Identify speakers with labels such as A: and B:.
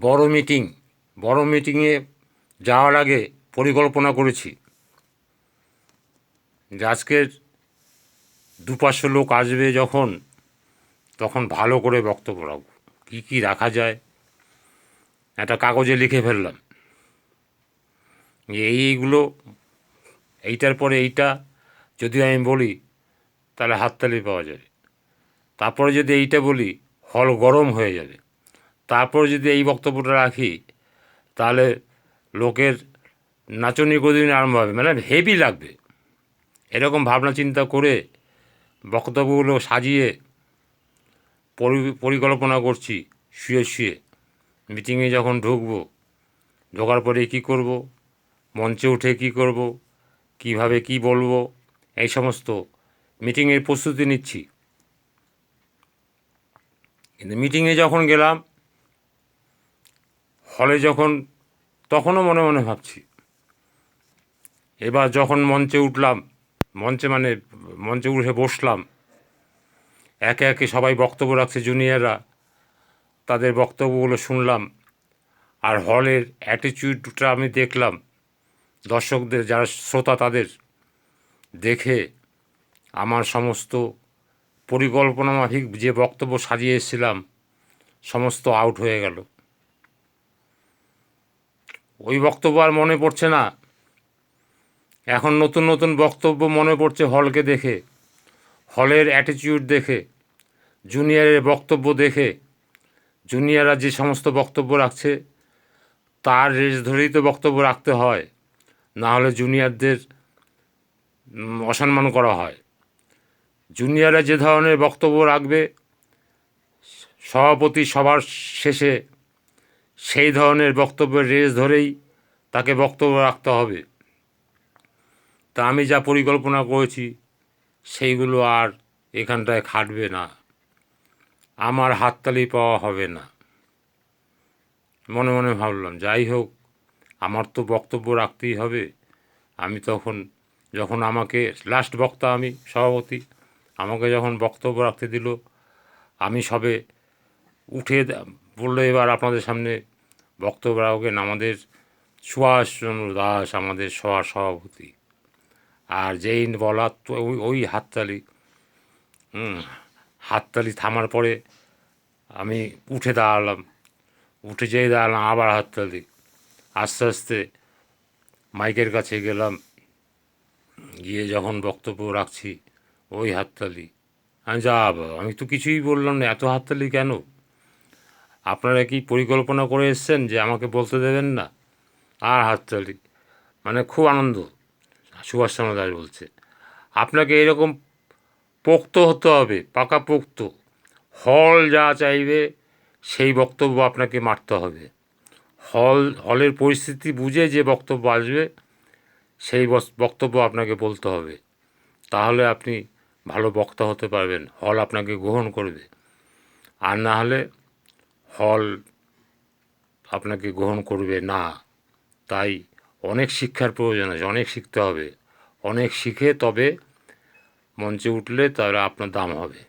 A: বড় মিটিং, বড় মিটিংয়ে যাওয়ার আগে পরিকল্পনা করেছি যে আজকের 200-500 লোক আসবে যখন, তখন ভালো করে বক্তব্য রাখব। কী কী রাখা যায় একটা কাগজে লিখে ফেললাম যে এইগুলো, এইটার পরে এইটা যদি আমি বলি তাহলে হাততালি পাওয়া যাবে, তারপরে যদি এইটা বলি হল গরম হয়ে যাবে, তারপরে যদি এই বক্তব্যটা রাখি তাহলে লোকের নাচনি কোদিন আরম্ভ হবে, মানে হেভি লাগবে। এরকম ভাবনা চিন্তা করে বক্তব্যগুলো সাজিয়ে পরিকল্পনা করছি শুয়ে শুয়ে। মিটিংয়ে যখন ঢুকবো, ঢোকার পরে কী করব, মঞ্চে উঠে কী করব, কিভাবে কি বলবো, এই সমস্ত মিটিংয়ের প্রস্তুতি নিচ্ছি। কিন্তু মিটিংয়ে যখন গেলাম, হলে যখন, তখনও মনে মনে ভাবছি। এবার যখন মঞ্চে উঠলাম, মঞ্চে উঠে বসলাম, একে একে সবাই বক্তব্য রাখছে, জুনিয়ররা, তাদের বক্তব্যগুলো শুনলাম। আর হলের অ্যাটিটিউডটা আমি দেখলাম, দর্শকদের যারা শ্রোতা তাদের দেখে আমার সমস্ত পরিকল্পনা মাফিক যে বক্তব্য সাজিয়ে এসেছিলাম সমস্ত আউট হয়ে গেল। ওই বক্তব্য আর মনে পড়ছে না। এখন নতুন নতুন বক্তব্য মনে পড়ছে হলকে দেখে, হলের অ্যাটিটিউড দেখে, জুনিয়রের বক্তব্য দেখে। জুনিয়ররা যে সমস্ত বক্তব্য রাখছে তার রেস ধরেই তো বক্তব্য রাখতে হয়, না হলে জুনিয়রদের অসম্মান করা হয়। জুনিয়ররা যে ধরনের বক্তব্য রাখবে, সভাপতি সবার শেষে সেই ধরনের বক্তব্যের রেস ধরেই তাকে বক্তব্য রাখতে হবে। তা আমি যা পরিকল্পনা করেছি সেইগুলো আর এখানটায় খাটবে না, আমার হাততালি পাওয়া হবে না। মনে মনে ভাবলাম, যাই হোক, আমার তো বক্তব্য রাখতেই হবে। আমি যখন আমাকে লাস্ট বক্তা, আমি সভাপতি, আমাকে যখন বক্তব্য রাখতে দিল, আমি সবে উঠে বললো এবার আপনাদের সামনে বক্তব্য রাখবেন আমাদের সুভাষচন্দ্র দাস, আমাদের সভাপতি। আর যেই বলার তো ওই হাততালি, হাততালি থামার পরে আমি উঠে দাঁড়ালাম, উঠে যেয়ে দাঁড়ালাম, আবার হাততালি। আস্তে আস্তে মাইকের কাছে গেলাম, গিয়ে যখন বক্তব্য রাখছি ওই হাততালি। আমি আমি তো কিছুই বললাম না, এত হাততালি কেন? আপনারা কি পরিকল্পনা করে এসছেন যে আমাকে বলতে দেবেন না? আর হাততালি, মানে খুব আনন্দ। সুভাষচন্দ্র দাস বলছে, আপনাকে এরকম পোক্ত হতে হবে, পাকাপোক্ত। হল যা চাইবে সেই বক্তব্য আপনাকে মারতে হবে। হলের পরিস্থিতি বুঝে যে বক্তব্য আসবে সেই বক্তব্য আপনাকে বলতে হবে, তাহলে আপনি ভালো বক্তা হতে পারবেন, হল আপনাকে গ্রহণ করবে। আর না হলে হল আপনাকে গ্রহণ করবে না। তাই অনেক শিক্ষার প্রয়োজন আছে, অনেক শিখতে হবে, অনেক শিখে তবে মঞ্চে উঠলে তাহলে আপনার দাম হবে।